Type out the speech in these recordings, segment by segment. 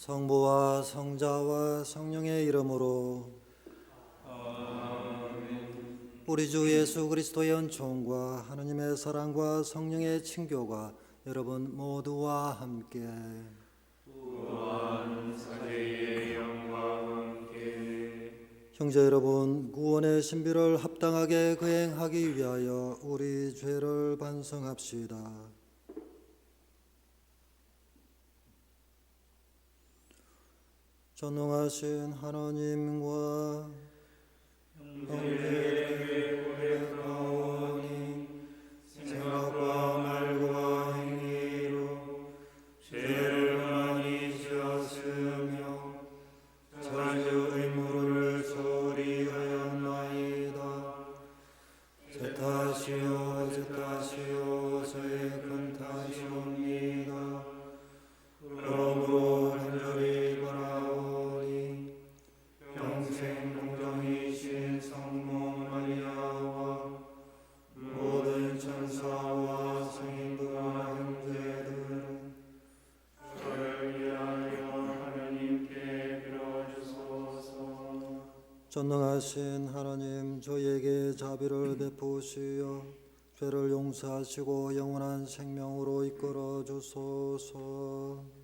성부와 성자와 성령의 이름으로 아멘. 우리 주 예수 그리스도의 은총과 하느님의 사랑과 성령의 친교가 여러분 모두와 함께 또한 사제의 영과 함께 형제 여러분, 구원의 신비를 합당하게 거행하기 위하여 우리 죄를 반성합시다. 전능하신 하나님과 형제에게 고백하오니 생각과 말과 행위로 죄를 많이 지었으며 자주 의무를 소홀히 하였나이다. 제 탓이요 제 탓이요 저의 큰 탓이옵니다. 그러므로 간절히 바라오니 평생 공정이신 성모 마리아와 모든 천사와 성인들과 형제들은 저를 위하여 하나님께 빌어주소서. 전능하신 하나님, 저희에게 자비를 베푸시어 죄를 용서하시고 영원한 생명으로 이끌어 주소서.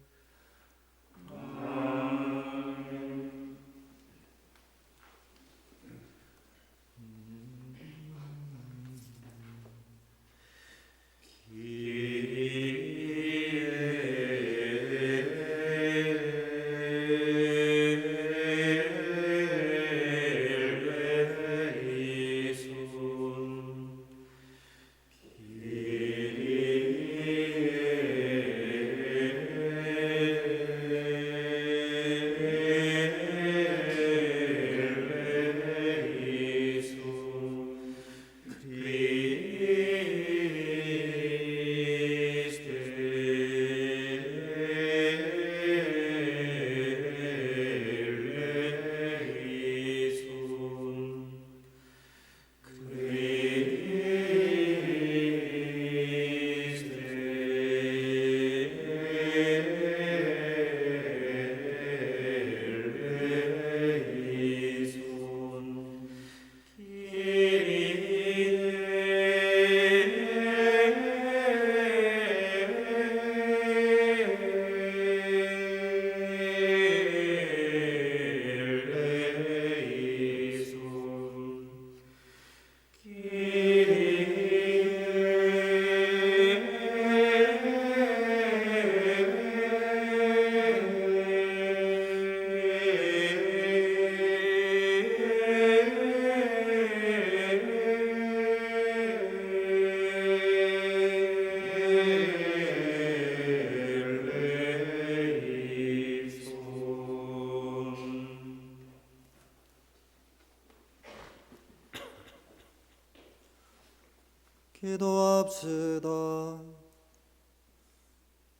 기도합시다.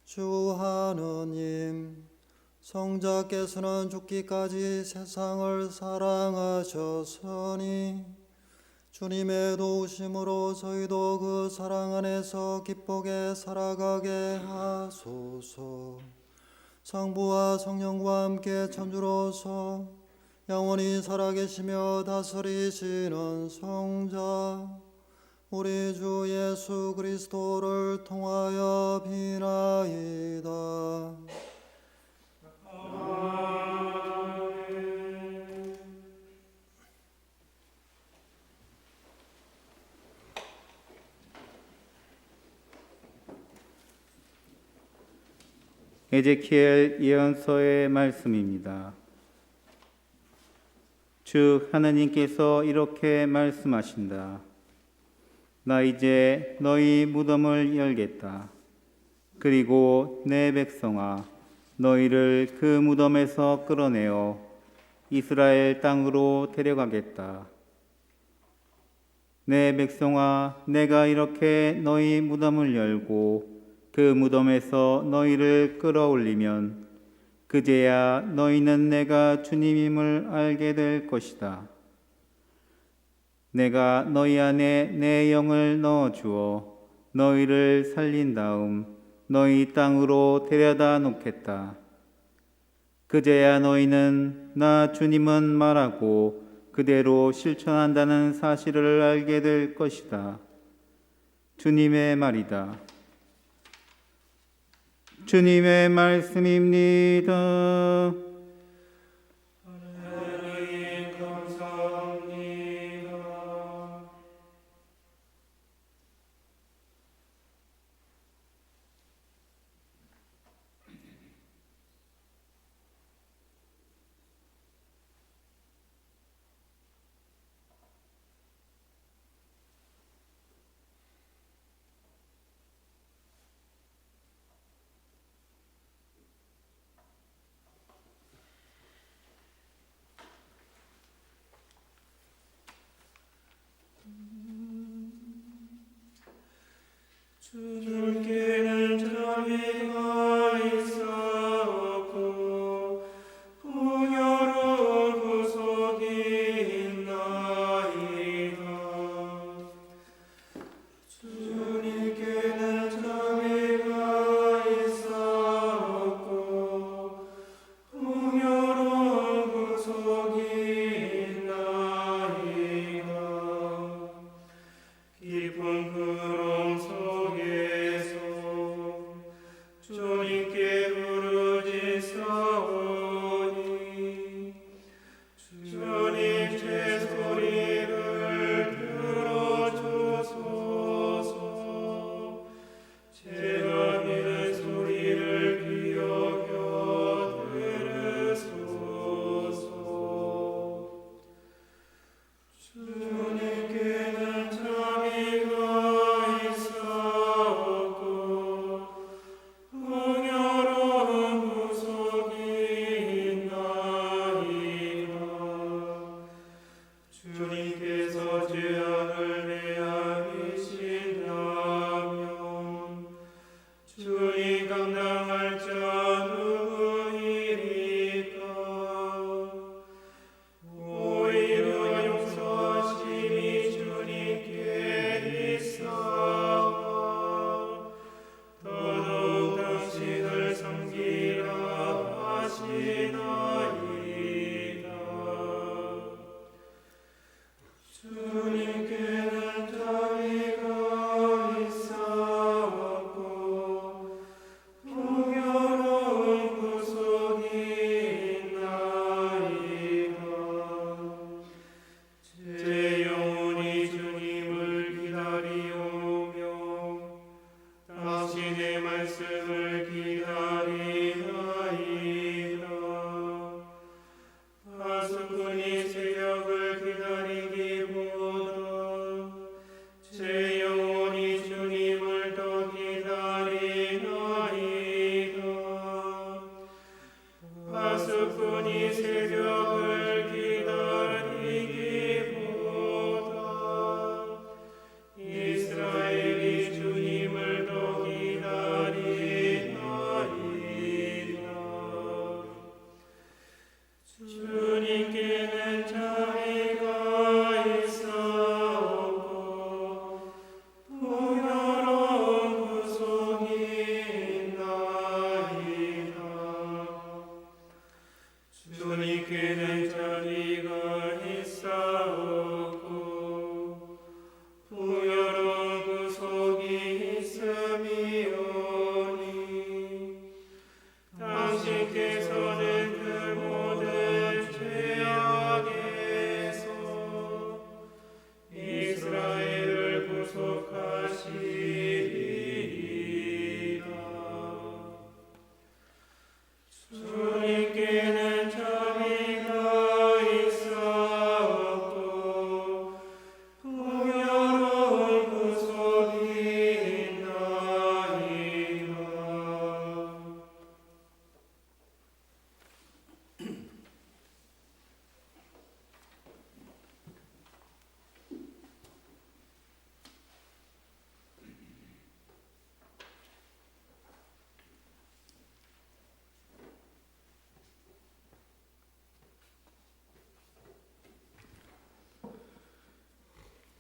주 하느님, 성자께서는 죽기까지 세상을 사랑하셨으니 주님의 도우심으로 저희도 그 사랑 안에서 기쁘게 살아가게 하소서. 성부와 성령과 함께 천주로서 영원히 살아계시며 다스리시는 성자 우리 주 예수 그리스도를 통하여 비나이다. 아멘. 에제키엘 예언서의 말씀입니다. 주 하나님께서 이렇게 말씀하신다. 나 이제 너희 무덤을 열겠다. 그리고 내 백성아, 너희를 그 무덤에서 끌어내어 이스라엘 땅으로 데려가겠다. 내 백성아, 내가 이렇게 너희 무덤을 열고 그 무덤에서 너희를 끌어올리면 그제야 너희는 내가 주님임을 알게 될 것이다. 내가 너희 안에 내 영을 넣어주어 너희를 살린 다음 너희 땅으로 데려다 놓겠다. 그제야 너희는 나 주님은 말하고 그대로 실천한다는 사실을 알게 될 것이다. 주님의 말이다. 주님의 말씀입니다. 하나님 감사합니다. 주님께는 자비가 있사옵고 풍요로운 구속이 있나이다. 주님께는 자비가 있사옵고 풍요로운 구속이 있나이다. 깊은 구름 속에서 주님께 부르짖사오니 주님 제 소리를 들어주소서. 제가 비는 소리를 귀여겨 들으소서. 주님께는 자비가 있사옵고 풍요로운 구속이 있나이다. 주님께서 죄악을 메아리신다면 주님 감당할 자 누구이리까. 오히려 용서하심이 주님께 있사오나 더더욱 당신을 섬기라 하시나이다. 주님께는 자비가 있사옵고 풍요로운 구속이 있나이다. 제 영혼이 주님을 기다리오며 당신의 말씀을 기다리나이다. 파수꾼이 새벽을 기다리기보다 제 영혼이 주님을 더 기다리나이다. 파수꾼이 새벽을 기다리기보다 이스라엘이 주님을 더 기다리나이다. 주님께는 자비가 있사옵고 풍요로운 구속이 있나이다. 주님께는 자비가 있사옵고 풍요로운 구속이 있음이오니 당신께서는 그 모든 죄악에서 이스라엘을 구속하시리이다. 주님께는 자비가 있사옵고 풍요로운 구속이 있나이다.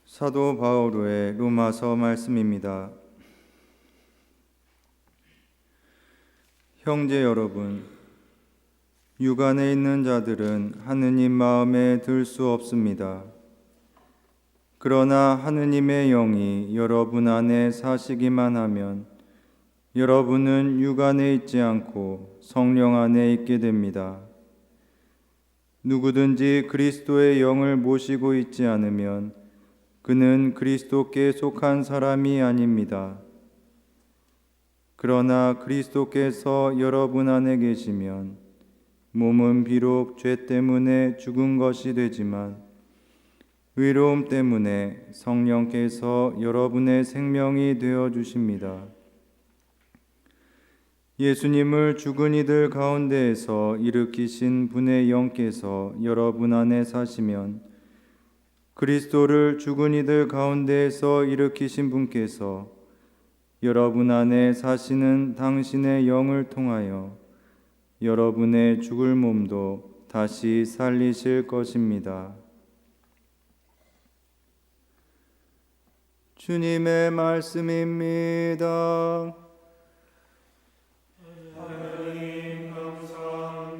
사도 바오로의 로마서 말씀입니다. 형제 여러분, 육안에 있는 자들은 하느님 마음에 들 수 없습니다. 그러나 하느님의 영이 여러분 안에 사시기만 하면 여러분은 육안에 있지 않고 성령 안에 있게 됩니다. 누구든지 그리스도의 영을 모시고 있지 않으면 그는 그리스도께 속한 사람이 아닙니다. 그러나 그리스도께서 여러분 안에 계시면 몸은 비록 죄 때문에 죽은 것이 되지만 의로움 때문에 성령께서 여러분의 생명이 되어 주십니다. 예수님을 죽은 이들 가운데에서 일으키신 분의 영께서 여러분 안에 사시면 그리스도를 죽은 이들 가운데에서 일으키신 분께서 여러분 안에 사시는 당신의 영을 통하여 여러분의 죽을 몸도 다시 살리실 것입니다. 주님의 말씀입니다. 하나님 감사합니다.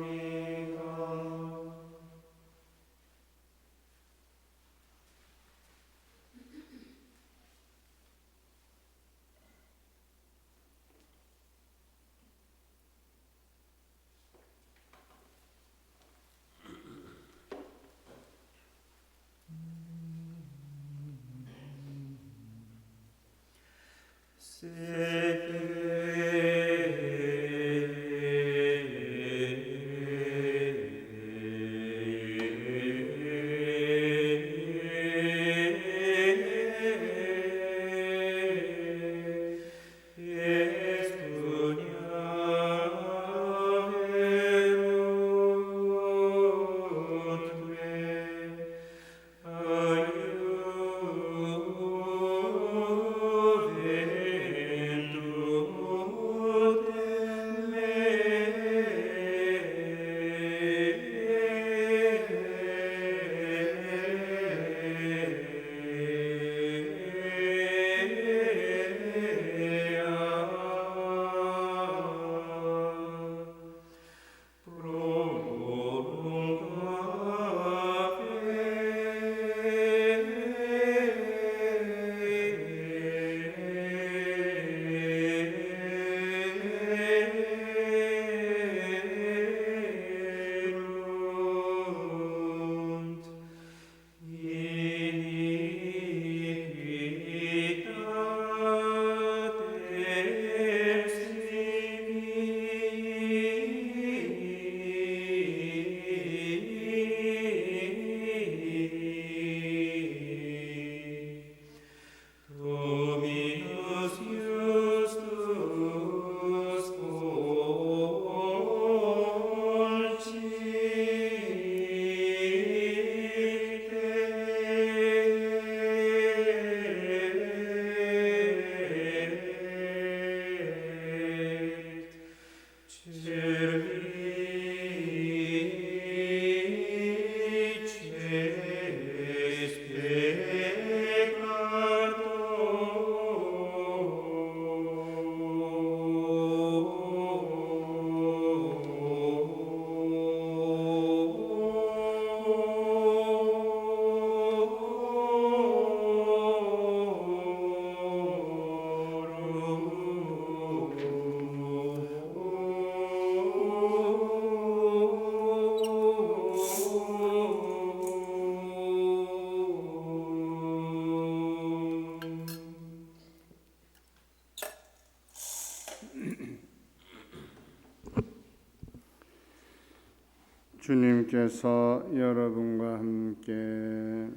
주님께서 여러분과 함께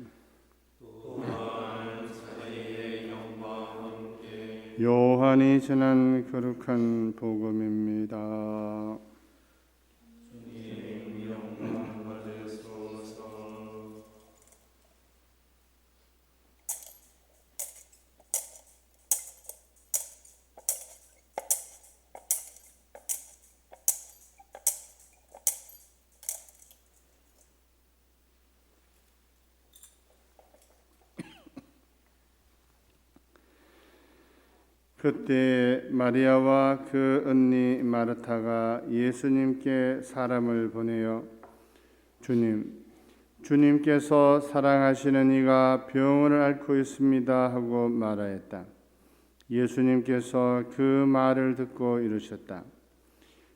요한이 전한 거룩한 복음입니다. 그때 마리아와 그 언니 마르타가 예수님께 사람을 보내어 주님께서 사랑하시는 이가 병을 앓고 있습니다 하고 말하였다. 예수님께서 그 말을 듣고 이르셨다.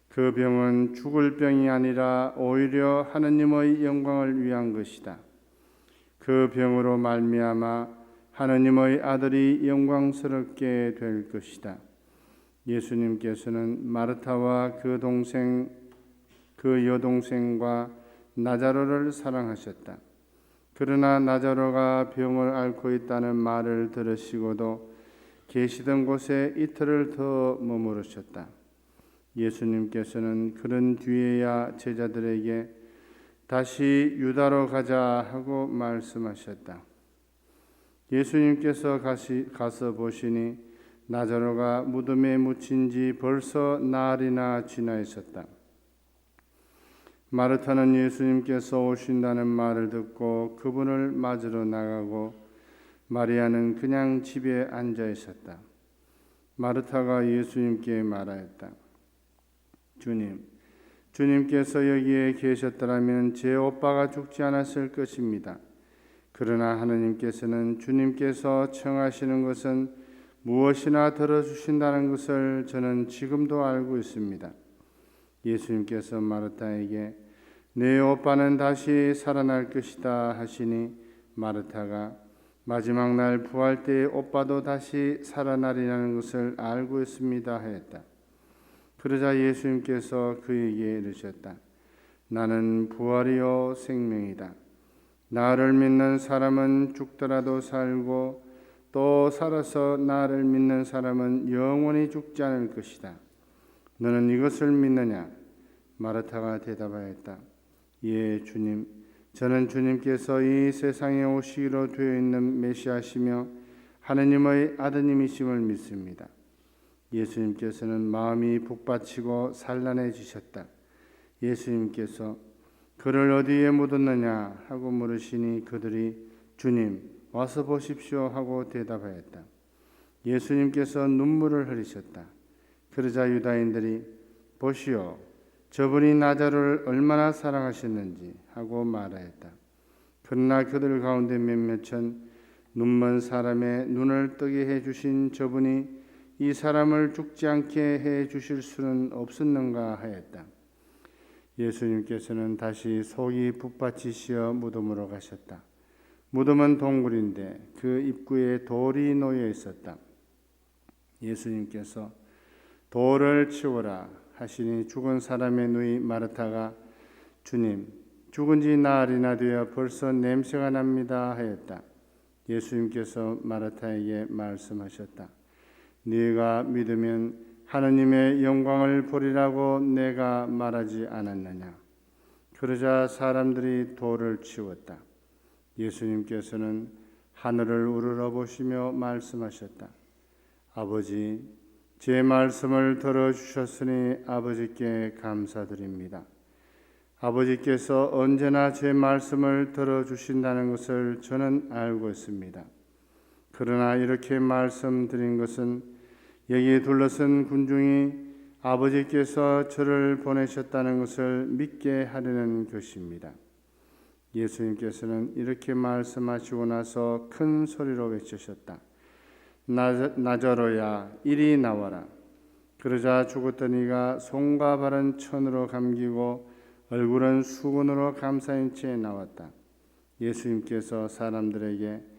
그 병은 죽을 병이 아니라 오히려 하느님의 영광을 위한 것이다. 그 병으로 말미암아 하느님의 아들이 영광스럽게 될 것이다. 예수님께서는 마르타와 그 여동생과 나자로를 사랑하셨다. 그러나 나자로가 병을 앓고 있다는 말을 들으시고도 계시던 곳에 이틀을 더 머무르셨다. 예수님께서는 그런 뒤에야 제자들에게 다시 유다로 가자 하고 말씀하셨다. 예수님께서 가서 보시니 나자로가 무덤에 묻힌 지 벌써 나흘이나 지나 있었다. 마르타는 예수님께서 오신다는 말을 듣고 그분을 맞으러 나가고 마리아는 그냥 집에 앉아 있었다. 마르타가 예수님께 말하였다. 주님께서 여기에 계셨더라면 제 오빠가 죽지 않았을 것입니다. 그러나 하느님께서는 주님께서 청하시는 것은 무엇이나 들어주신다는 것을 저는 지금도 알고 있습니다. 예수님께서 마르타에게 내 오빠는 다시 살아날 것이다 하시니 마르타가 마지막 날 부활 때에 오빠도 다시 살아나리라는 것을 알고 있습니다 하였다. 그러자 예수님께서 그에게 이르셨다. 나는 부활이요 생명이다. 나를 믿는 사람은 죽더라도 살고 또 살아서 나를 믿는 사람은 영원히 죽지 않을 것이다. 너는 이것을 믿느냐? 마르타가 대답하였다. 예, 주님. 저는 주님께서 이 세상에 오시기로 되어 있는 메시아시며 하느님의 아드님이심을 믿습니다. 예수님께서는 마음이 북받치고 산란해지셨다. 예수님께서 그를 어디에 묻었느냐 하고 물으시니 그들이 주님 와서 보십시오 하고 대답하였다. 예수님께서 눈물을 흘리셨다. 그러자 유다인들이 보시오 저분이 나자로를 얼마나 사랑하셨는지 하고 말하였다. 그러나 그들 가운데 몇몇은 눈먼 사람의 눈을 뜨게 해주신 저분이 이 사람을 죽지 않게 해주실 수는 없었는가 하였다. 예수님께서는 다시 속이 북받치시어 무덤으로 가셨다. 무덤은 동굴인데 그 입구에 돌이 놓여 있었다. 예수님께서 돌을 치우라 하시니 죽은 사람의 누이 마르타가 주님 죽은 지 나흘이나 되어 벌써 냄새가 납니다 하였다. 예수님께서 마르타에게 말씀하셨다. 네가 믿으면 하느님의 영광을 보리라고 내가 말하지 않았느냐. 그러자 사람들이 돌을 치웠다. 예수님께서는 하늘을 우러러보시며 말씀하셨다. 아버지, 제 말씀을 들어주셨으니 아버지께 감사드립니다. 아버지께서 언제나 제 말씀을 들어주신다는 것을 저는 알고 있습니다. 그러나 이렇게 말씀드린 것은 여기에 둘러선 군중이 아버지께서 저를 보내셨다는 것을 믿게 하려는 것입니다. 예수님께서는 이렇게 말씀하시고 나서 큰 소리로 외치셨다. 나자로야 이리 나와라. 그러자 죽었던 이가 손과 발은 천으로 감기고 얼굴은 수건으로 감싸인 채 나왔다. 예수님께서 사람들에게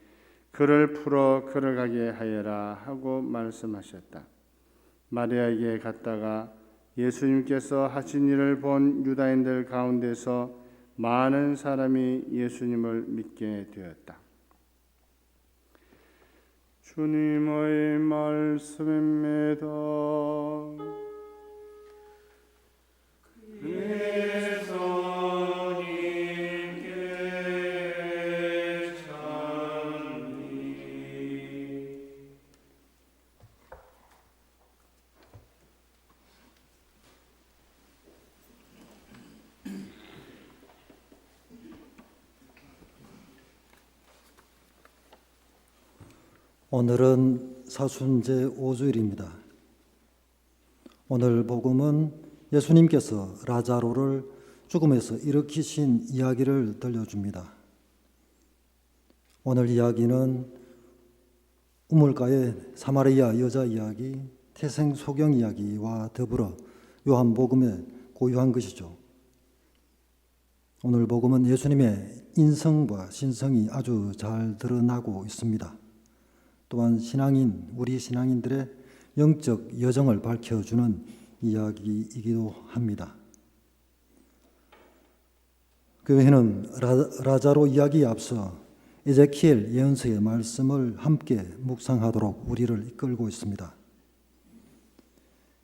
그를 풀어 걸어가게 하여라 하고 말씀하셨다. 마리아에게 갔다가 예수님께서 하신 일을 본 유다인들 가운데서 많은 사람이 예수님을 믿게 되었다. 주님의 말씀입니다. 오늘은 사순제 5주일입니다. 오늘 복음은 예수님께서 라자로를 죽음에서 일으키신 이야기를 들려줍니다. 오늘 이야기는 우물가의 사마리아 여자 이야기, 태생 소경 이야기와 더불어 요한복음에 고유한 것이죠. 오늘 복음은 예수님의 인성과 신성이 아주 잘 드러나고 있습니다. 또한 우리 신앙인들의 영적 여정을 밝혀주는 이야기이기도 합니다. 교회는 라자로 이야기에 앞서 에제키엘 예언서의 말씀을 함께 묵상하도록 우리를 이끌고 있습니다.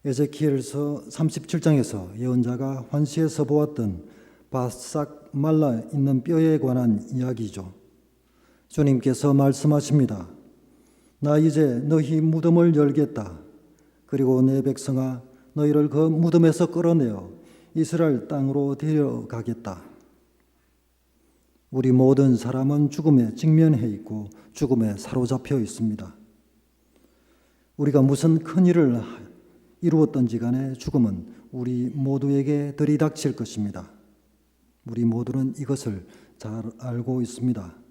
에제키엘서 37장에서 예언자가 환시에서 보았던 바싹 말라 있는 뼈에 관한 이야기죠. 주님께서 말씀하십니다. 나 이제 너희 무덤을 열겠다. 그리고 내 백성아 너희를 그 무덤에서 끌어내어 이스라엘 땅으로 데려가겠다. 우리 모든 사람은 죽음에 직면해 있고 죽음에 사로잡혀 있습니다. 우리가 무슨 큰 일을 이루었던지 간에 죽음은 우리 모두에게 들이닥칠 것입니다. 우리 모두는 이것을 잘 알고 있습니다.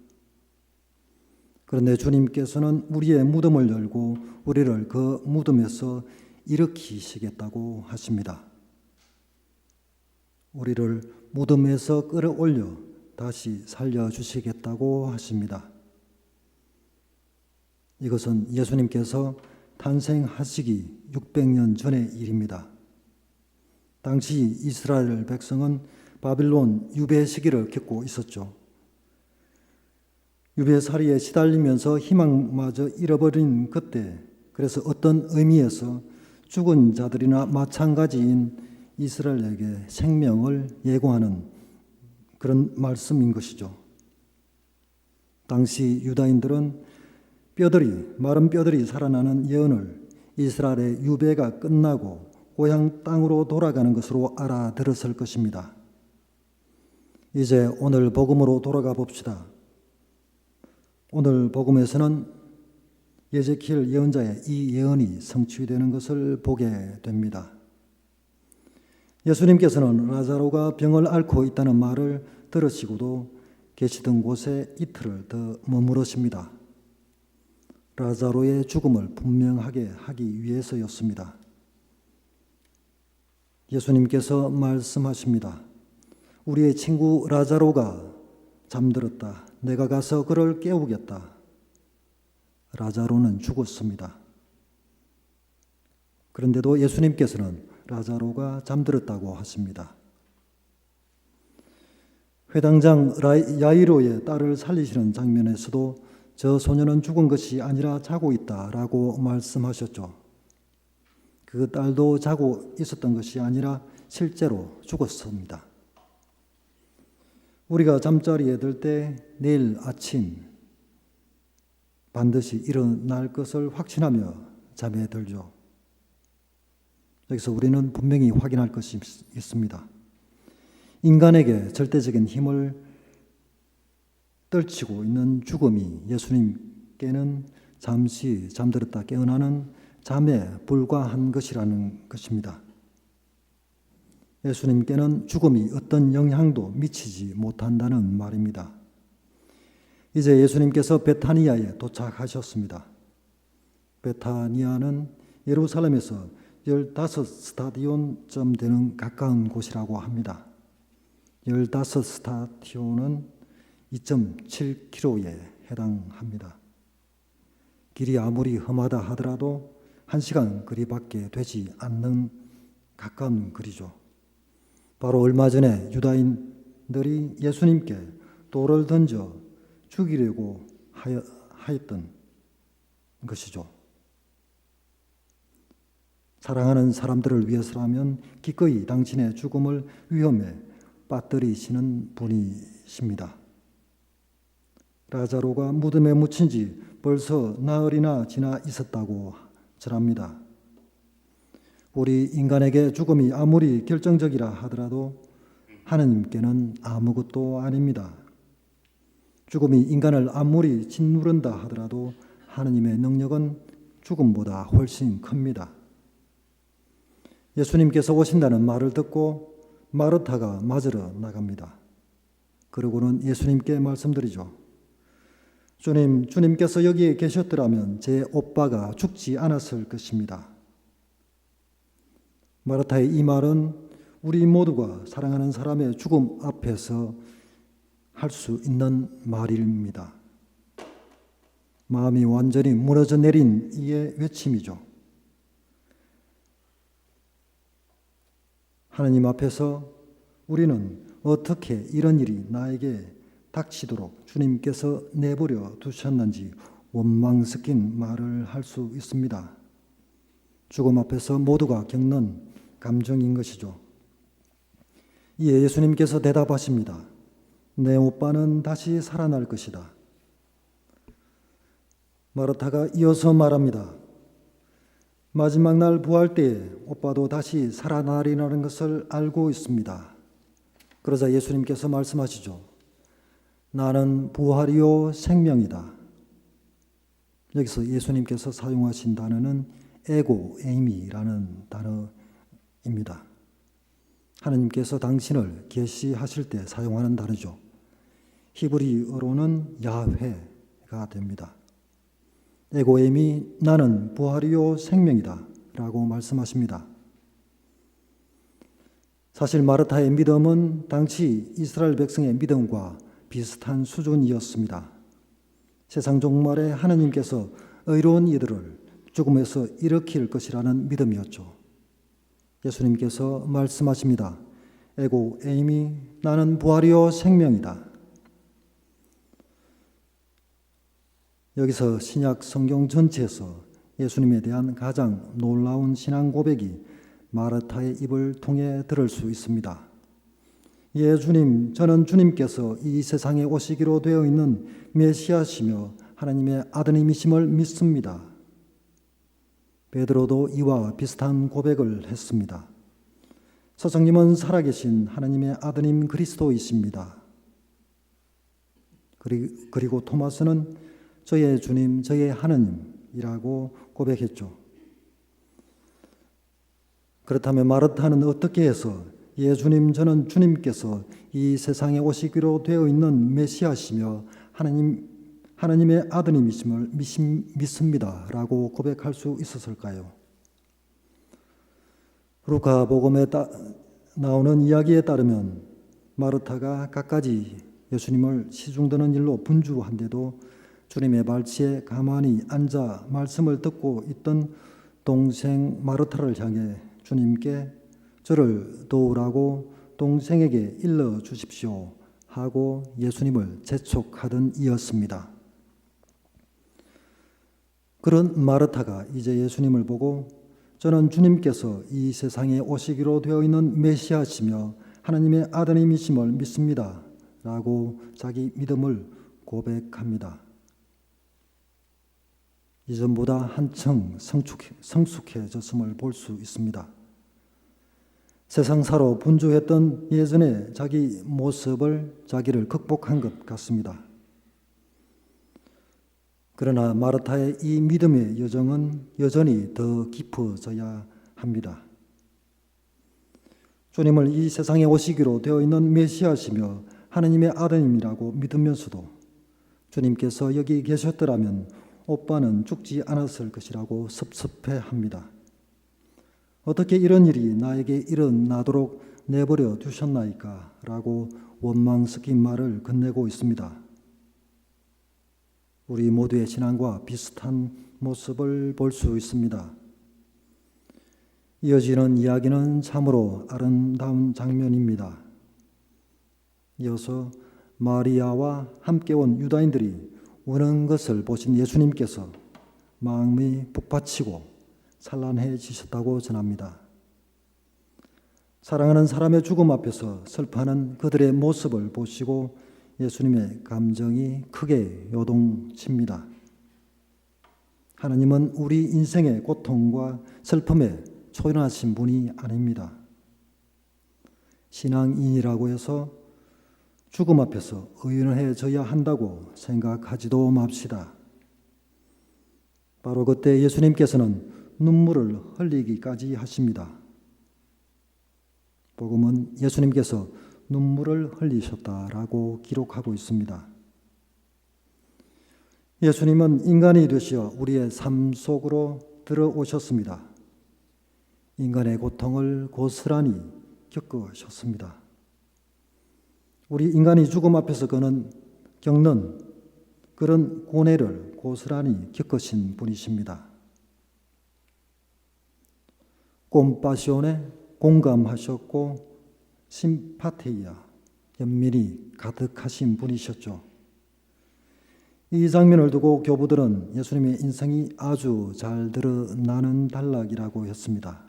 그런데 주님께서는 우리의 무덤을 열고 우리를 그 무덤에서 일으키시겠다고 하십니다. 우리를 무덤에서 끌어올려 다시 살려주시겠다고 하십니다. 이것은 예수님께서 탄생하시기 600년 전의 일입니다. 당시 이스라엘 백성은 바빌론 유배 시기를 겪고 있었죠. 유배살이에 시달리면서 희망마저 잃어버린 그때, 그래서 어떤 의미에서 죽은 자들이나 마찬가지인 이스라엘에게 생명을 예고하는 그런 말씀인 것이죠. 당시 유다인들은 마른 뼈들이 살아나는 예언을 이스라엘의 유배가 끝나고 고향 땅으로 돌아가는 것으로 알아들었을 것입니다. 이제 오늘 복음으로 돌아가 봅시다. 오늘 복음에서는 에제키엘 예언자의 이 예언이 성취되는 것을 보게 됩니다. 예수님께서는 라자로가 병을 앓고 있다는 말을 들으시고도 계시던 곳에 이틀을 더 머무르십니다. 라자로의 죽음을 분명하게 하기 위해서였습니다. 예수님께서 말씀하십니다. 우리의 친구 라자로가 잠들었다. 내가 가서 그를 깨우겠다. 라자로는 죽었습니다. 그런데도 예수님께서는 라자로가 잠들었다고 하십니다. 회당장 야이로의 딸을 살리시는 장면에서도 저 소녀는 죽은 것이 아니라 자고 있다라고 말씀하셨죠. 그 딸도 자고 있었던 것이 아니라 실제로 죽었습니다. 우리가 잠자리에 들 때 내일 아침 반드시 일어날 것을 확신하며 잠에 들죠. 여기서 우리는 분명히 확인할 것이 있습니다. 인간에게 절대적인 힘을 떨치고 있는 죽음이 예수님께는 잠시 잠들었다 깨어나는 잠에 불과한 것이라는 것입니다. 예수님께는 죽음이 어떤 영향도 미치지 못한다는 말입니다. 이제 예수님께서 베타니아에 도착하셨습니다. 베타니아는 예루살렘에서 15스타디온쯤 되는 가까운 곳이라고 합니다. 15스타디온은 2.7km에 해당합니다. 길이 아무리 험하다 하더라도 1시간 거리밖에 되지 않는 가까운 거리죠. 바로 얼마 전에 유다인들이 예수님께 돌을 던져 죽이려고 하였던 것이죠. 사랑하는 사람들을 위해서라면 기꺼이 당신의 죽음을 위험에 빠뜨리시는 분이십니다. 라자로가 무덤에 묻힌 지 벌써 나흘이나 지나 있었다고 전합니다. 우리 인간에게 죽음이 아무리 결정적이라 하더라도 하느님께는 아무것도 아닙니다. 죽음이 인간을 아무리 짓누른다 하더라도 하느님의 능력은 죽음보다 훨씬 큽니다. 예수님께서 오신다는 말을 듣고 마르타가 맞으러 나갑니다. 그러고는 예수님께 말씀드리죠. 주님께서 여기에 계셨더라면 제 오빠가 죽지 않았을 것입니다. 마르타의 이 말은 우리 모두가 사랑하는 사람의 죽음 앞에서 할 수 있는 말입니다. 마음이 완전히 무너져 내린 이의 외침이죠. 하나님 앞에서 우리는 어떻게 이런 일이 나에게 닥치도록 주님께서 내버려 두셨는지 원망 섞인 말을 할 수 있습니다. 죽음 앞에서 모두가 겪는 감정인 것이죠. 이에 예수님께서 대답하십니다. 내 오빠는 다시 살아날 것이다. 마르타가 이어서 말합니다. 마지막 날 부활 때에 오빠도 다시 살아나리라는 것을 알고 있습니다. 그러자 예수님께서 말씀하시죠. 나는 부활이요 생명이다. 여기서 예수님께서 사용하신 단어는 에고 에이미라는 단어입니다. 하나님께서 당신을 계시하실 때 사용하는 단어죠. 히브리어로는 야훼가 됩니다. 에고엠이 나는 부활이요 생명이다 라고 말씀하십니다. 사실 마르타의 믿음은 당시 이스라엘 백성의 믿음과 비슷한 수준이었습니다. 세상 종말에 하나님께서 의로운 이들을 죽음에서 일으킬 것이라는 믿음이었죠. 예수님께서 말씀하십니다. 에고엠이 나는 부활이요 생명이다. 여기서 신약 성경 전체에서 예수님에 대한 가장 놀라운 신앙 고백이 마르타의 입을 통해 들을 수 있습니다. 예, 주님, 저는 주님께서 이 세상에 오시기로 되어 있는 메시아시며 하나님의 아드님이심을 믿습니다. 베드로도 이와 비슷한 고백을 했습니다. 서정님은 살아계신 하나님의 아드님 그리스도이십니다. 그리고 토마스는 저의 주님, 저의 하나님이라고 고백했죠. 그렇다면 마르타는 어떻게 해서 예 주님, 저는 주님께서 이 세상에 오시기로 되어 있는 메시아시며 하나님의 아드님이심을 믿습니다 라고 고백할 수 있었을까요? 루카복음에 나오는 이야기에 따르면 마르타가 갖가지 예수님을 시중드는 일로 분주한데도 주님의 발치에 가만히 앉아 말씀을 듣고 있던 동생 마르타를 향해 주님께 저를 도우라고 동생에게 일러 주십시오 하고 예수님을 재촉하던 이였습니다. 그런 마르타가 이제 예수님을 보고 저는 주님께서 이 세상에 오시기로 되어 있는 메시아시며 하나님의 아드님이심을 믿습니다 라고 자기 믿음을 고백합니다. 이전보다 한층 성숙해졌음을 볼 수 있습니다. 세상사로 분주했던 예전의 자기 모습을 자기를 극복한 것 같습니다. 그러나 마르타의 이 믿음의 여정은 여전히 더 깊어져야 합니다. 주님을 이 세상에 오시기로 되어 있는 메시아시며 하나님의 아드님이라고 믿으면서도 주님께서 여기 계셨더라면 오빠는 죽지 않았을 것이라고 섭섭해합니다. 어떻게 이런 일이 나에게 일어나도록 내버려 두셨나이까? 라고 원망 섞인 말을 건네고 있습니다. 우리 모두의 신앙과 비슷한 모습을 볼 수 있습니다. 이어지는 이야기는 참으로 아름다운 장면입니다. 이어서 마리아와 함께 온 유다인들이 우는 것을 보신 예수님께서 마음이 북받치고 찬란해지셨다고 전합니다. 사랑하는 사람의 죽음 앞에서 슬퍼하는 그들의 모습을 보시고 예수님의 감정이 크게 요동칩니다. 하나님은 우리 인생의 고통과 슬픔에 초연하신 분이 아닙니다. 신앙인이라고 해서 죽음 앞에서 의연해져야 한다고 생각하지도 맙시다. 바로 그때 예수님께서는 눈물을 흘리기까지 하십니다. 복음은 예수님께서 눈물을 흘리셨다라고 기록하고 있습니다. 예수님은 인간이 되시어 우리의 삶 속으로 들어오셨습니다. 인간의 고통을 고스란히 겪으셨습니다. 우리 인간이 죽음 앞에서 겪는 그런 고뇌를 고스란히 겪으신 분이십니다. 콤파시온에 공감하셨고 심파테이아, 연민이 가득하신 분이셨죠. 이 장면을 두고 교부들은 예수님의 인생이 아주 잘 드러나는 단락이라고 했습니다.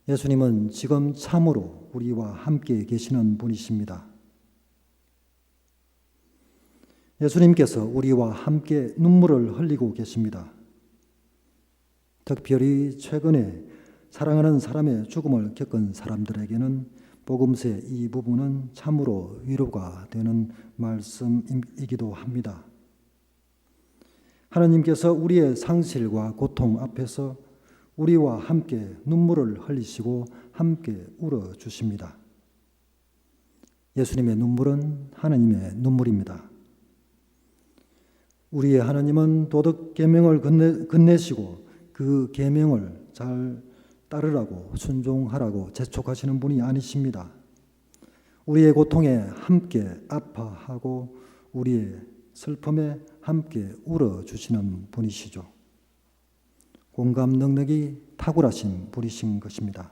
예수님은 지금 참으로 우리와 함께 계시는 분이십니다. 예수님께서 우리와 함께 눈물을 흘리고 계십니다. 특별히 최근에 사랑하는 사람의 죽음을 겪은 사람들에게는 복음서의 이 부분은 참으로 위로가 되는 말씀이기도 합니다. 하나님께서 우리의 상실과 고통 앞에서 우리와 함께 눈물을 흘리시고 함께 울어주십니다. 예수님의 눈물은 하나님의 눈물입니다. 우리의 하나님은 도덕 계명을 건네시고 그 계명을 잘 따르라고 순종하라고 재촉하시는 분이 아니십니다. 우리의 고통에 함께 아파하고 우리의 슬픔에 함께 울어주시는 분이시죠. 공감 능력이 탁월하신 분이신 것입니다.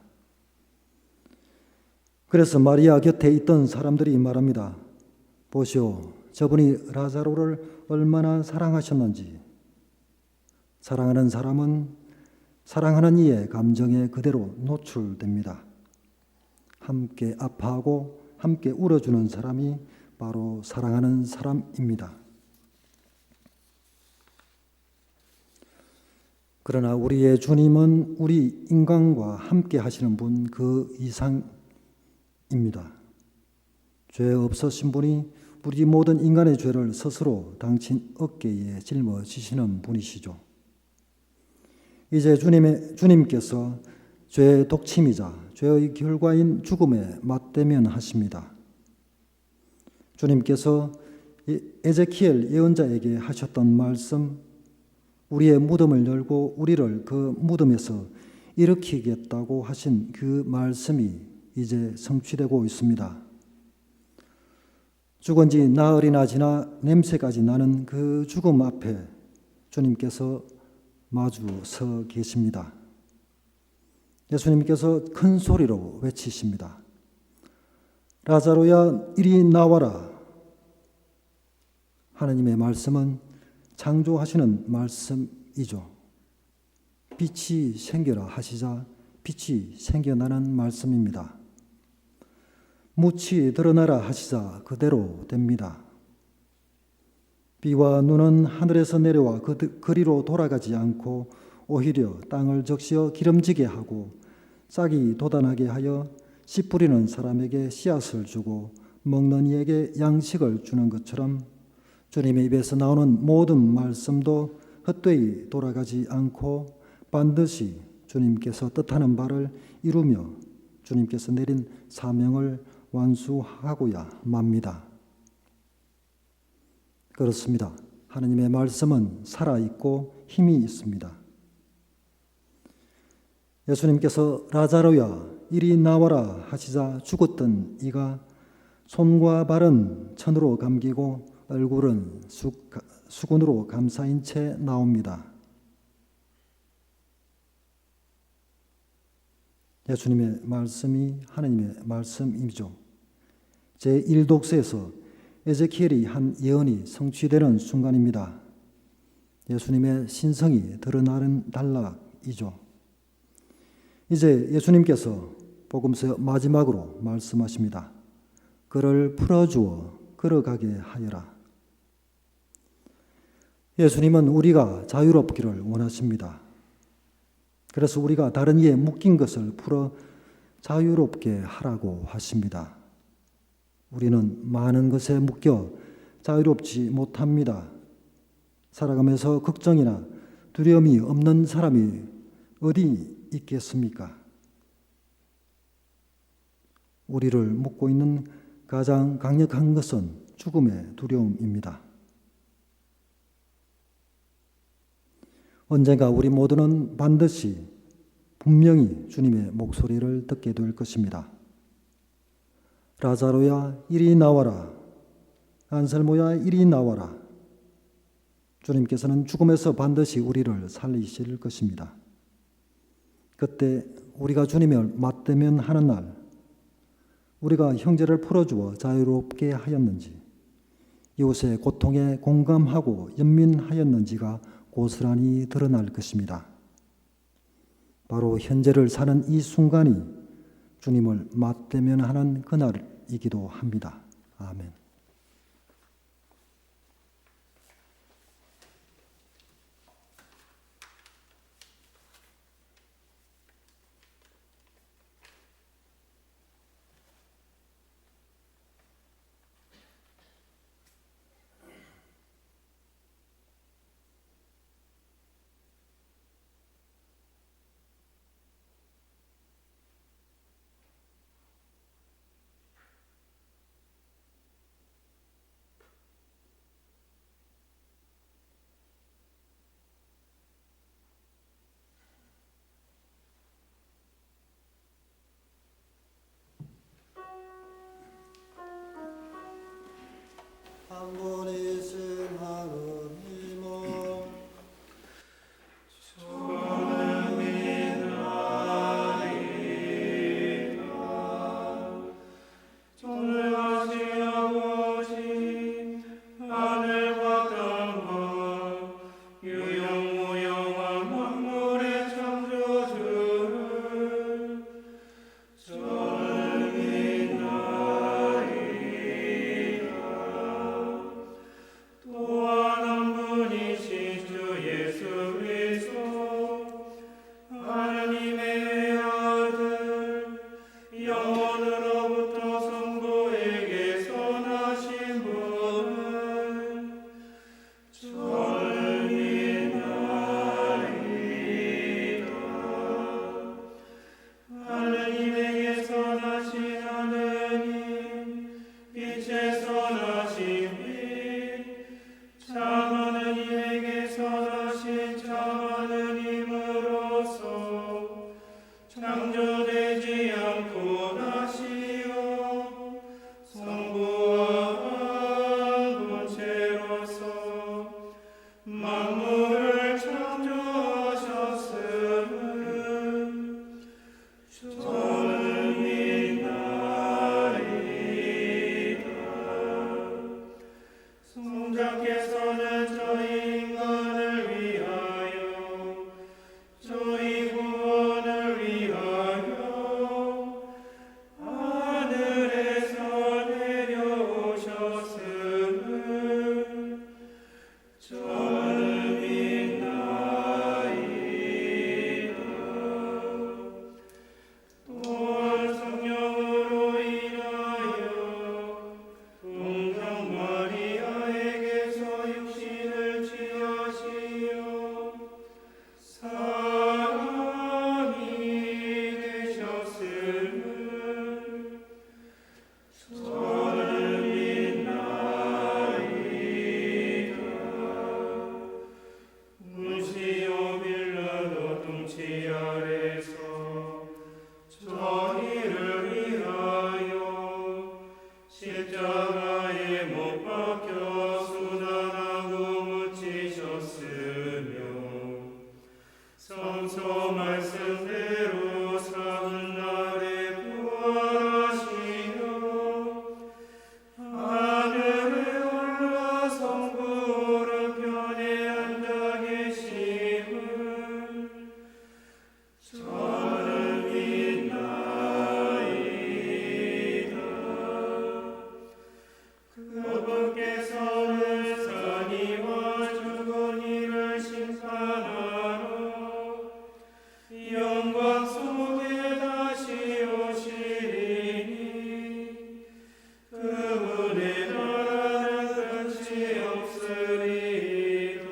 그래서 마리아 곁에 있던 사람들이 말합니다. 보시오, 저분이 라자로를 얼마나 사랑하셨는지. 사랑하는 사람은 사랑하는 이의 감정에 그대로 노출됩니다. 함께 아파하고 함께 울어주는 사람이 바로 사랑하는 사람입니다. 그러나 우리의 주님은 우리 인간과 함께 하시는 분 그 이상입니다. 죄 없으신 분이 우리 모든 인간의 죄를 스스로 당신 어깨에 짊어지시는 분이시죠. 이제 주님께서 죄의 독침이자 죄의 결과인 죽음에 맞대면하십니다. 주님께서 에제키엘 예언자에게 하셨던 말씀, 우리의 무덤을 열고 우리를 그 무덤에서 일으키겠다고 하신 그 말씀이 이제 성취되고 있습니다. 죽은 지 나흘이나 지나 냄새까지 나는 그 죽음 앞에 주님께서 마주 서 계십니다. 예수님께서 큰 소리로 외치십니다. 라자로야, 이리 나와라. 하나님의 말씀은 창조하시는 말씀이죠. 빛이 생겨라 하시자 빛이 생겨나는 말씀입니다. 묻이 드러나라 하시자 그대로 됩니다. 비와 눈은 하늘에서 내려와 그리로 돌아가지 않고 오히려 땅을 적시어 기름지게 하고 싹이 돋아나게 하여 씨 뿌리는 사람에게 씨앗을 주고 먹는 이에게 양식을 주는 것처럼 주님의 입에서 나오는 모든 말씀도 헛되이 돌아가지 않고 반드시 주님께서 뜻하는 바를 이루며 주님께서 내린 사명을 완수하고야 맙니다. 그렇습니다. 하나님의 말씀은 살아있고 힘이 있습니다. 예수님께서 라자로야 이리 나와라 하시자 죽었던 이가 손과 발은 천으로 감기고 얼굴은 수건으로 감싸인 채 나옵니다. 예수님의 말씀이 하나님의 말씀이죠. 제1독서에서 에제키엘이 한 예언이 성취되는 순간입니다. 예수님의 신성이 드러나는 단락이죠. 이제 예수님께서 복음서 마지막으로 말씀하십니다. 그를 풀어주어 걸어가게 하여라. 예수님은 우리가 자유롭기를 원하십니다. 그래서 우리가 다른 이에 묶인 것을 풀어 자유롭게 하라고 하십니다. 우리는 많은 것에 묶여 자유롭지 못합니다. 살아가면서 걱정이나 두려움이 없는 사람이 어디 있겠습니까? 우리를 묶고 있는 가장 강력한 것은 죽음의 두려움입니다. 언젠가 우리 모두는 반드시 분명히 주님의 목소리를 듣게 될 것입니다. 라자로야 이리 나와라. 안셀모야 이리 나와라. 주님께서는 죽음에서 반드시 우리를 살리실 것입니다. 그때 우리가 주님을 맞대면 하는 날, 우리가 형제를 풀어주어 자유롭게 하였는지, 이웃의 고통에 공감하고 연민하였는지가 고스란히 드러날 것입니다. 바로 현재를 사는 이 순간이 주님을 맞대면 하는 그날이기도 합니다. 아멘. 한 분이신 하느님은 전능하시오신 하늘과 땅과 유영무영한 만물의 창조주를 저를 믿나이다. 또한 한 분이신 주 예수 그리스도 하나님의 아들 영원으로부터 성부에게서 나신 분은 저를 믿나이다. 하느님에게서 나신 하느님 빛에서 나신 참 하느님에게서 나신 참 하느님으로서 창조되지 않고 나시어 성부와 한 본체로서 만물을 창조하셨음을 저는 믿나이다. 성자께서는 저희 인간을 위하여 저희 구원을 위하여 하늘에서 내려오셨음을 저는 믿나이다. 또한 성령으로 인하여 동정 마리아에게서 육신을 취하시어 사람이 되셨음을 저는 믿나이다. 문시오 빌라도 둥치 아래서 저희를 위하여 십자가에 못 박혀 수단하고 묻히셨으며 성소 말씀대로 사흘 날에 부활하시어 하늘에 올라 성부 오른편에 앉아 계심을 저는 믿나이다. 그분께서는 산 이와 죽은 이를 심판하러 영광 속에 다시 오시리니 그분의 나라는 끝이 없으리이다.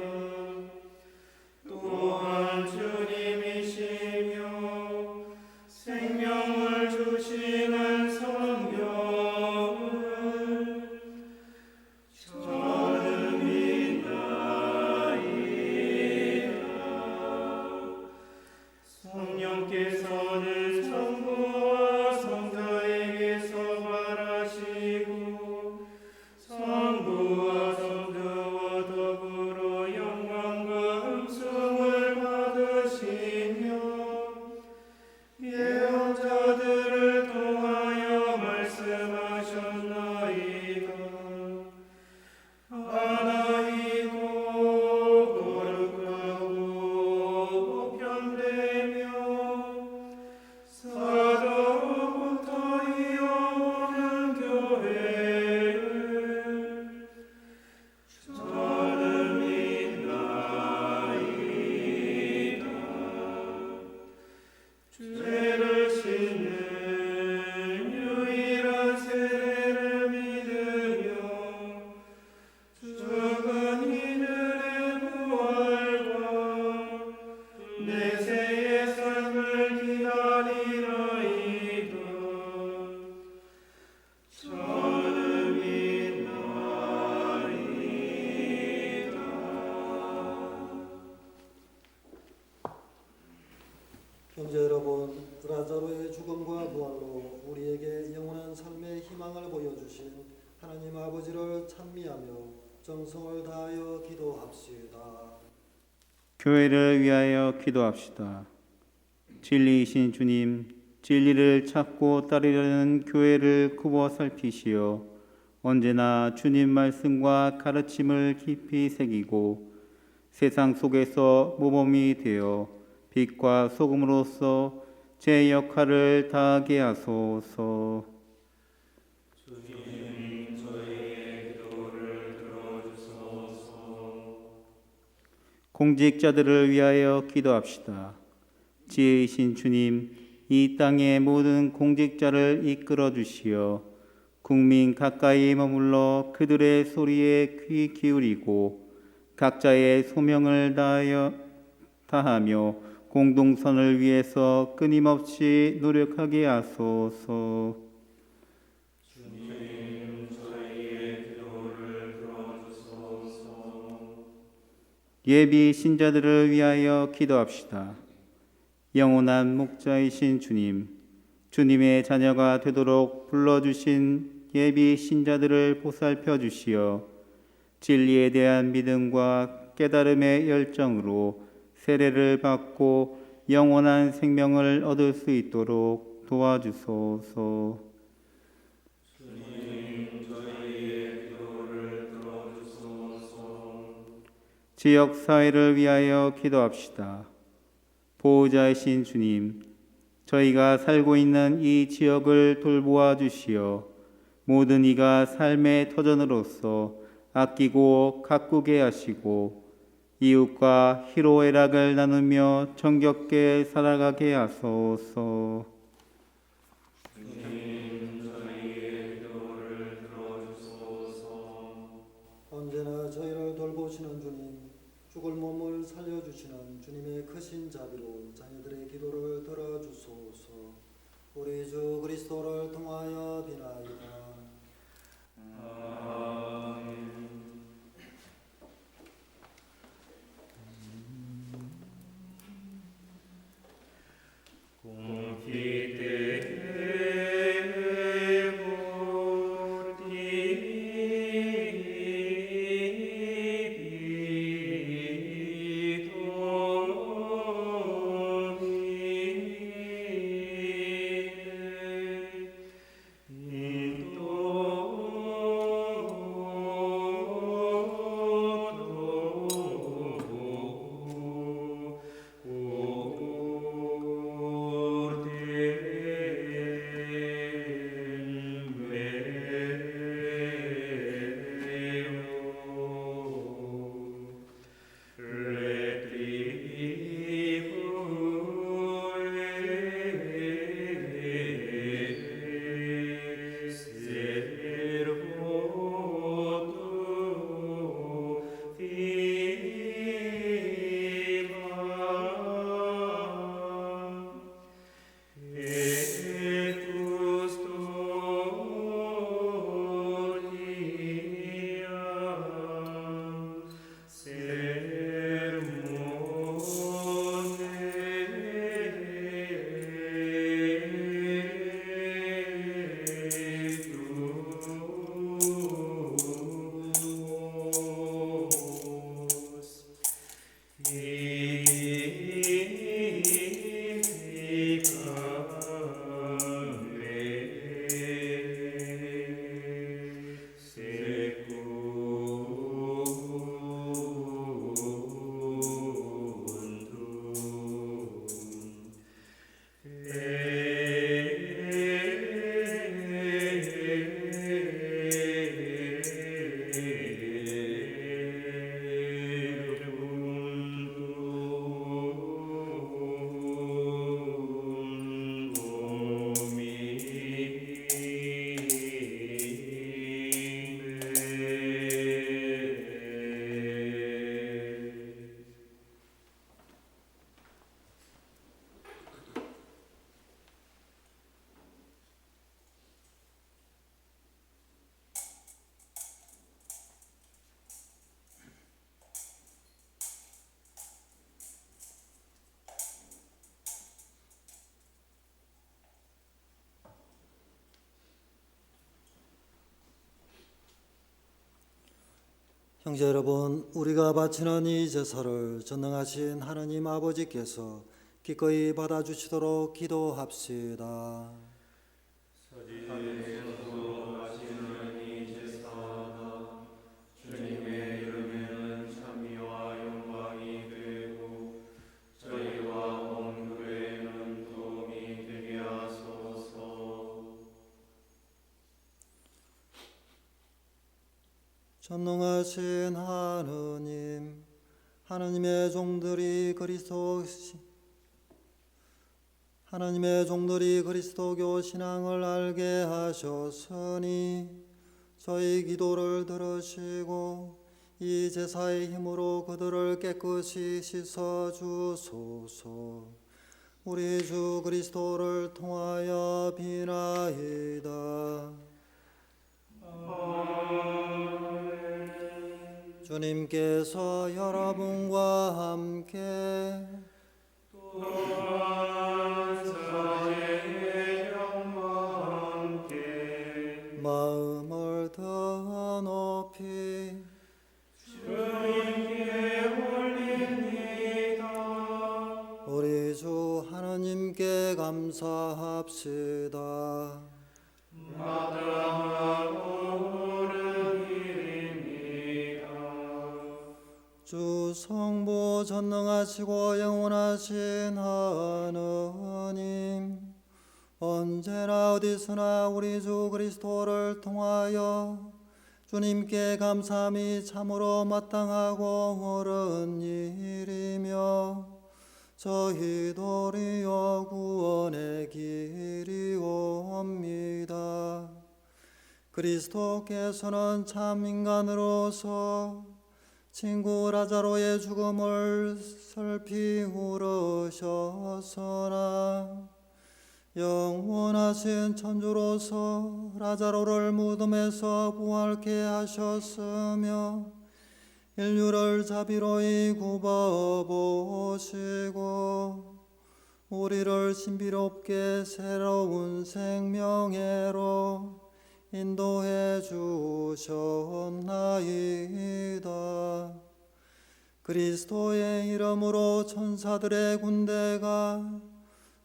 성령께서는 성부와 성자에게서 말하시고 성부와 성자와 더불어 영광과 음성을 받으시며 예언자들을 통하여 말씀하셨나이다. 하나이고 거룩하고 보편되며 사도로부터 이어오는 교회를 저는 믿나이다. 죄를 씻는 유일한 세례를 믿으며 죽은 이들의 부활과 내세의 삶을 기다리나이다. 저는 믿나이다. 형제 여러분, 라자로의 죽음과 부활로 우리에게 영원한 삶의 희망을 보여주신 하나님 아버지를 찬미하며 정성을 다하여 기도합시다. 교회를 위하여 기도합시다. 진리이신 주님, 진리를 찾고 따르려는 교회를 굽어 살피시어 언제나 주님 말씀과 가르침을 깊이 새기고 세상 속에서 모범이 되어 빛과 소금으로서 제 역할을 다하게 하소서. 공직자들을 위하여 기도합시다. 지혜이신 주님, 이 땅의 모든 공직자를 이끌어 주시어 국민 가까이 머물러 그들의 소리에 귀 기울이고 각자의 소명을 다하며 공동선을 위해서 끊임없이 노력하게 하소서. 예비 신자들을 위하여 기도합시다. 영원한 목자이신 주님, 주님의 자녀가 되도록 불러주신 예비 신자들을 보살펴 주시어 진리에 대한 믿음과 깨달음의 열정으로 세례를 받고 영원한 생명을 얻을 수 있도록 도와주소서. 지역 사회를 위하여 기도합시다. 보호자이신 주님, 저희가 살고 있는 이 지역을 돌보아 주시어 모든 이가 삶의 터전으로서 아끼고 가꾸게 하시고 이웃과 희로애락을 나누며 정겹게 살아가게 하소서. 언제나 저희를 돌보시는 주님, 죽을 몸을 살려주시는 주님의 크신 자비로 자녀들의 기도를 들어주소서. 우리 주 그리스도를 통하여 비나이다. 형제 여러분, 우리가 바치는 이 제사를 전능하신 하나님 아버지께서 기꺼이 받아주시도록 기도합시다. 전능하신 하느님, 하나님의 종들이 그리스도교 신앙을 알게 하셨으니 저희 기도를 들으시고 이 제사의 힘으로 그들을 깨끗이 씻어 주소서. 우리 주 그리스도를 통하여 비나이다. 주님께서 여러분과 함께 마음을 더 높이 우리 주 하나님께 감사합시다. 주 성부 전능하시고 영원하신 하느님, 언제나 어디서나 우리 주 그리스도를 통하여 주님께 감사함이 참으로 마땅하고 옳은 일이며 저희 도리어 구원의 길이옵니다. 그리스도께서는 참 인간으로서 친구 라자로의 죽음을 슬피 울으셨으나 영원하신 천주로서 라자로를 무덤에서 부활케 하셨으며 인류를 자비로이 굽어보시고 우리를 신비롭게 새로운 생명회로 인도해 주셨나이다. 그리스도의 이름으로 천사들의 군대가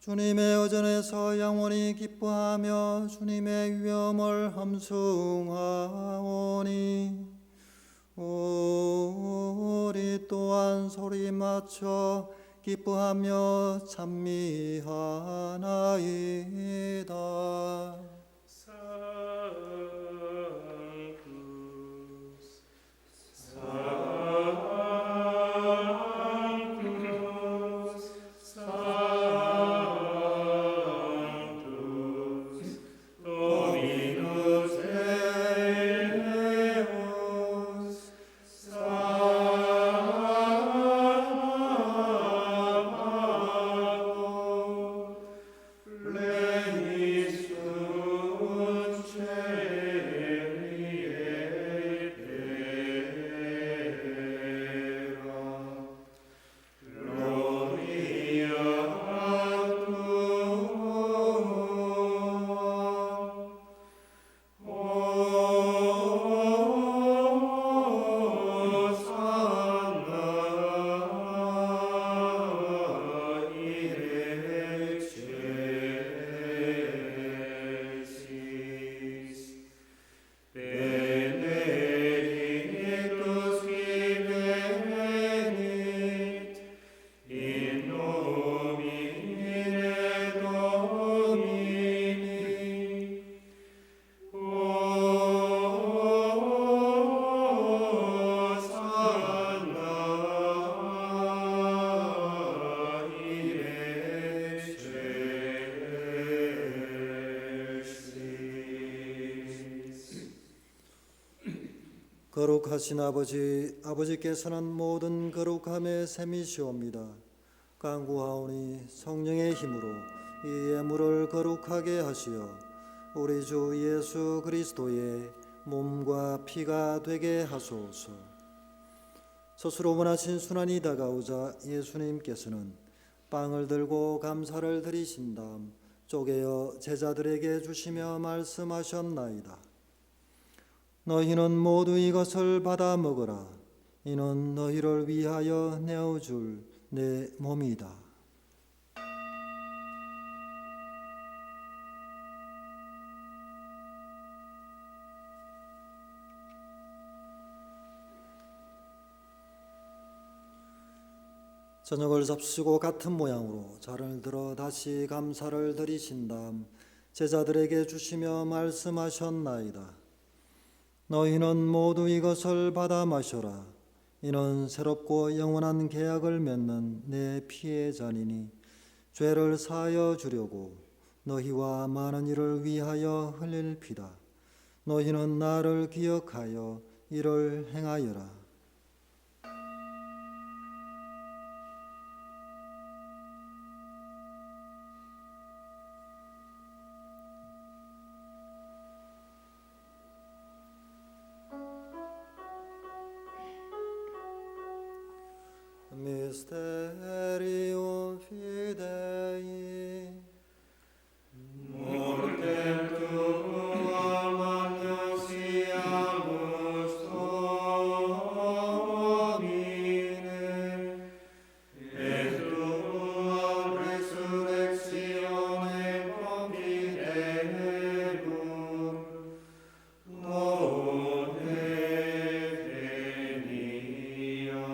주님의 의전에서 영원히 기뻐하며 주님의 위엄을 함숭하오니 우리 또한 소리 맞춰 기뻐하며 찬미하나이다. 거룩하신 아버지께서는 모든 거룩함의 셈이시옵니다. 간구하오니 성령의 힘으로 이 예물을 거룩하게 하시어 우리 주 예수 그리스도의 몸과 피가 되게 하소서. 스스로 원하신 순환이 다가오자 예수님께서는 빵을 들고 감사를 드리신 다음 쪼개어 제자들에게 주시며 말씀하셨나이다. 너희는 모두 이것을 받아 먹으라. 이는 너희를 위하여 내어줄 내 몸이다. 저녁을 잡수고 같은 모양으로 잔을 들어 다시 감사를 드리신 다음 제자들에게 주시며 말씀하셨나이다. 너희는 모두 이것을 받아 마셔라. 이는 새롭고 영원한 계약을 맺는 내 피의 잔이니 죄를 사하여 주려고 너희와 많은 이를 위하여 흘릴 피다. 너희는 나를 기억하여 이를 행하여라. Mysterium Fidei. Mortem tuam annuntiamus Domine, et tuam resurrectionem confidemus, nonne venias.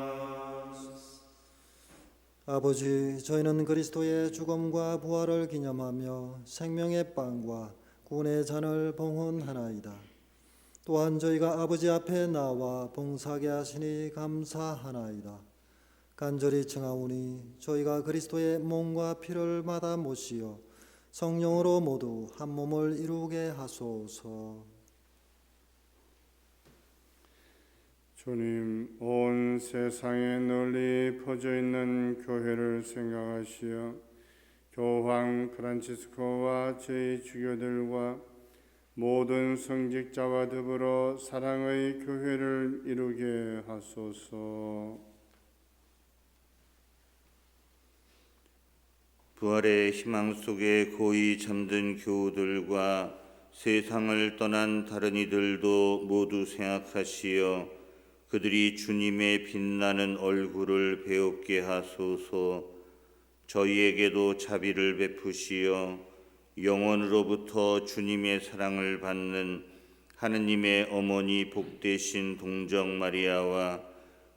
아버지, 저희는 그리스도의 죽음과 부활을 기념하며 생명의 빵과 구원의 잔을 봉헌하나이다. 또한 저희가 아버지 앞에 나와 봉사하게 하시니 감사하나이다. 간절히 청하오니 저희가 그리스도의 몸과 피를 받아 모시어 성령으로 모두 한 몸을 이루게 하소서. 주님, 온 세상에 널리 퍼져 있는 교회를 생각하시어 교황 프란치스코와 저희 주교들과 모든 성직자와 더불어 사랑의 교회를 이루게 하소서. 부활의 희망 속에 고이 잠든 교우들과 세상을 떠난 다른 이들도 모두 생각하시어 그들이 주님의 빛나는 얼굴을 배웁게 하소서. 저희에게도 자비를 베푸시어 영원으로부터 주님의 사랑을 받는 하느님의 어머니 복되신 동정 마리아와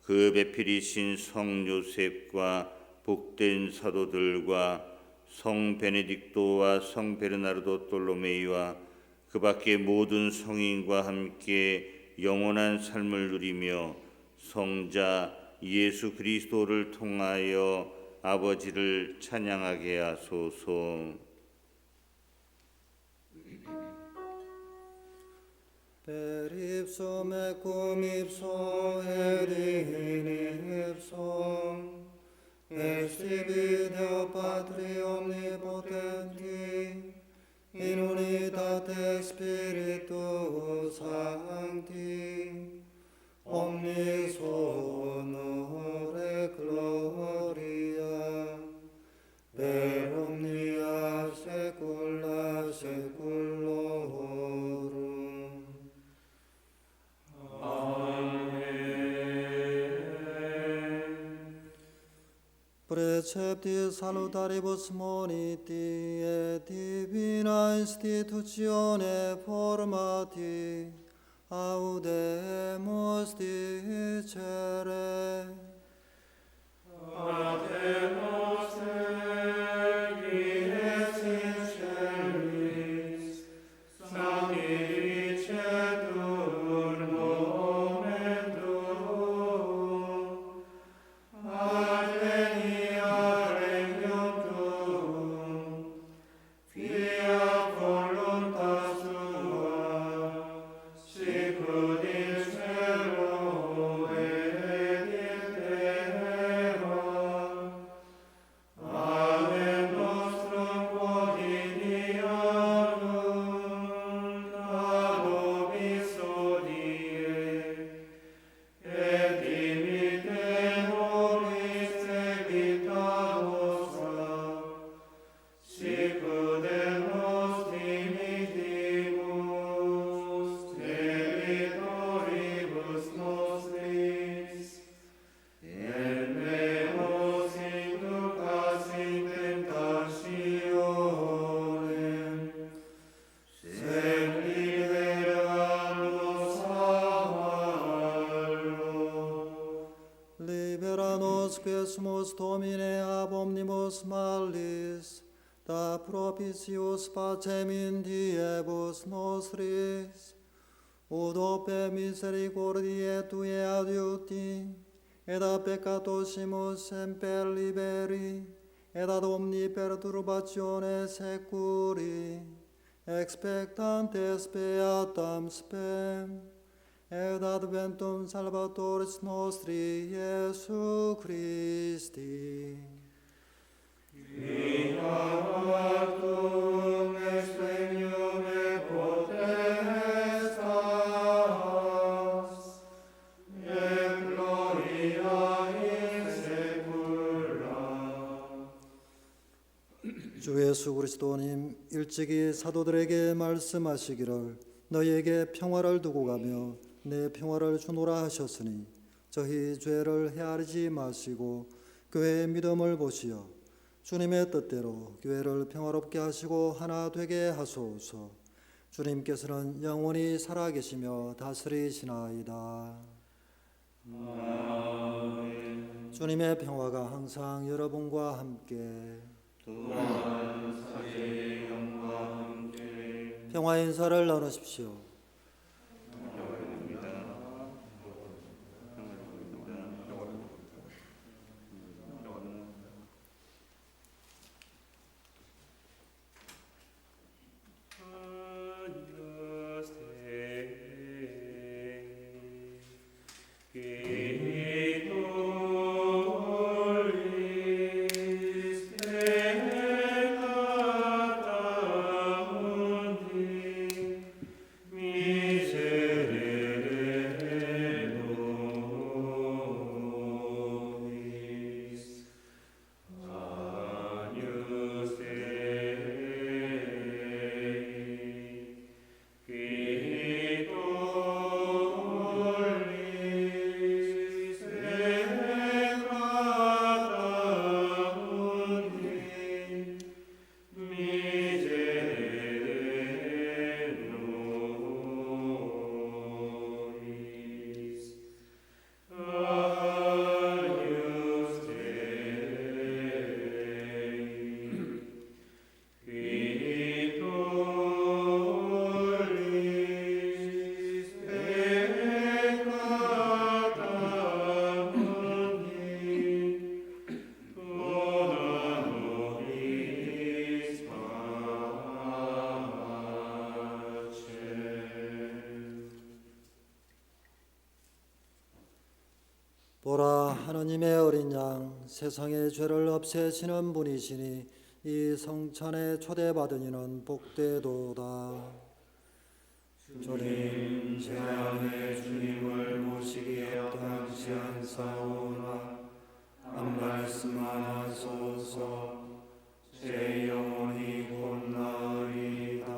그 배필이신 성 요셉과 복된 사도들과 성 베네딕토와 성 베르나르도 돌로메이와 그 밖의 모든 성인과 함께 영원한 삶을 누리며 성자 예수 그리스도를 통하여 아버지를 찬양하게 하소서. Per ipsum et cum ipso et in ipsum Extibi Deo Patri Omnipotenti in unitate Spiritus Sancti omnis honor et gloria per omnia saecula saeculorum. Preceptis salutaribus moniti et divina institutione formati audemus dicere. Pater noster, qui es in celis, sanctificetur nomen tuum, advenia regnum tuum, fiat voluntas tua, sicut in cielo et in terra. Ave Maximus Domine ab omnibus malis, da propitius pacem in diebus nostris, ut ope misericordiae Tue adiuti, et a peccatosimus semper liberi, et ad omni perturbatione securi, expectantes beatam spem, et adventum Salvatoris nostri Iesu Christi. Inamatum est regnum et potestas, et gloria in saecula. 주 예수 그리스도님 일찍이 사도들에게 말씀하시기를 너희에게 평화를 두고 가며 내 평화를 주노라 하셨으니 저희 죄를 헤아리지 마시고 교회의 믿음을 보시어 주님의 뜻대로 교회를 평화롭게 하시고 하나 되게 하소서. 주님께서는 영원히 살아계시며 다스리시나이다. 아멘. 주님의 평화가 항상 여러분과 함께 또한 사제의 영과 함께 평화 인사를 나누십시오. 보라, 하느님의 어린 양, 세상의 죄를 없애시는 분이시니 이 성찬에 초대받은 이는 복되도다. 주님, 제 안에 주님을 모시기 합당치 않사오나 한 말씀만 하소서. 제 영혼이 곧 나으리이다.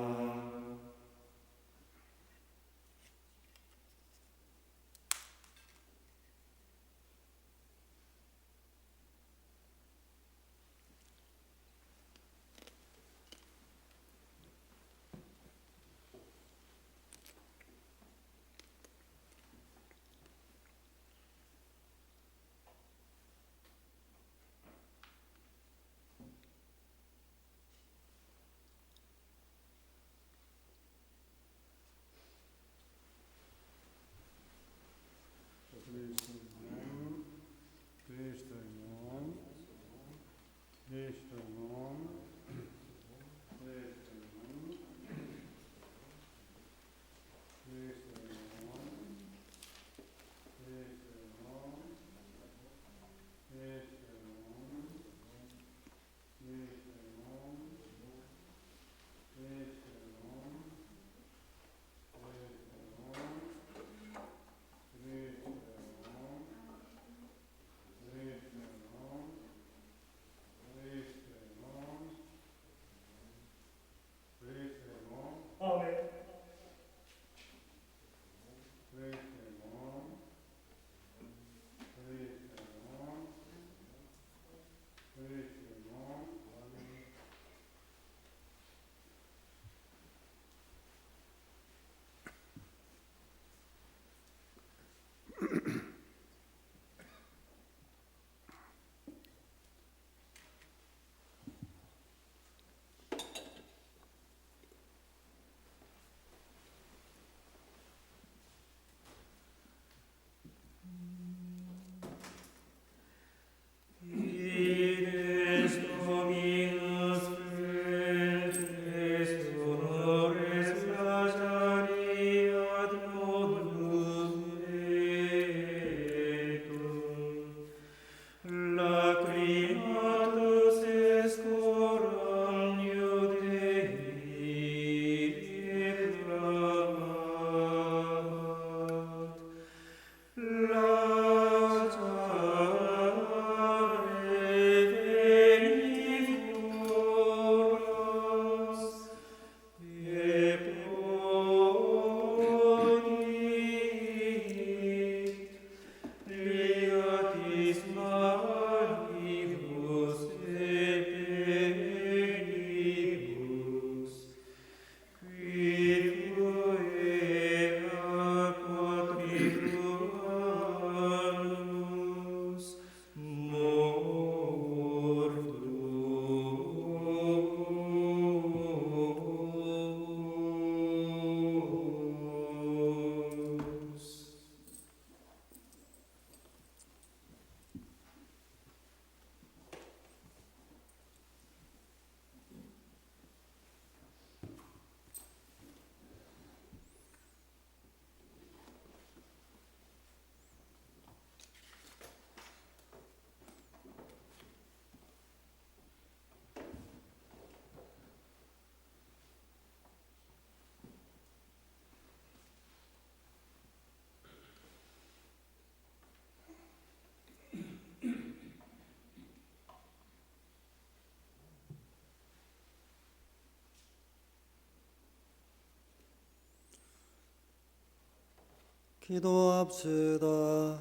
기도합시다.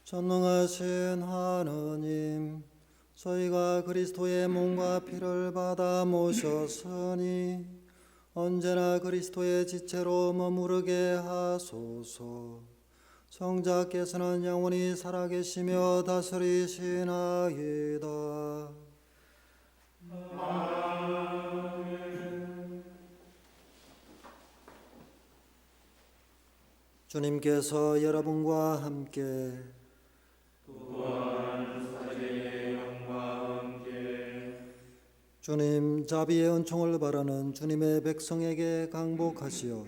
전능하신 하느님, 저희가 그리스도의 몸과 피를 받아 모셨으니 언제나 그리스도의 지체로 머무르게 하소서. 성자께서는 영원히 살아계시며 다스리시나이다. 주님께서 여러분과 함께 주님 자비의 은총을 바라는 주님의 백성에게 강복하시어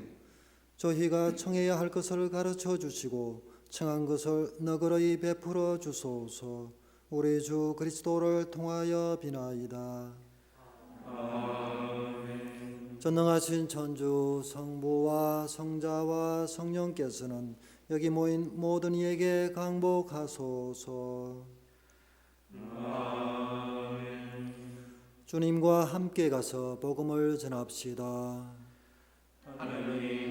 저희가 청해야 할 것을 가르쳐 주시고 청한 것을 너그러이 베풀어 주소서. 우리 주 그리스도를 통하여 비나이다. 전능하신 천주 성부와 성자와 성령께서는 여기 모인 모든 이에게 강복하소서. 주님과 함께 가서 복음을 전합시다. 하느님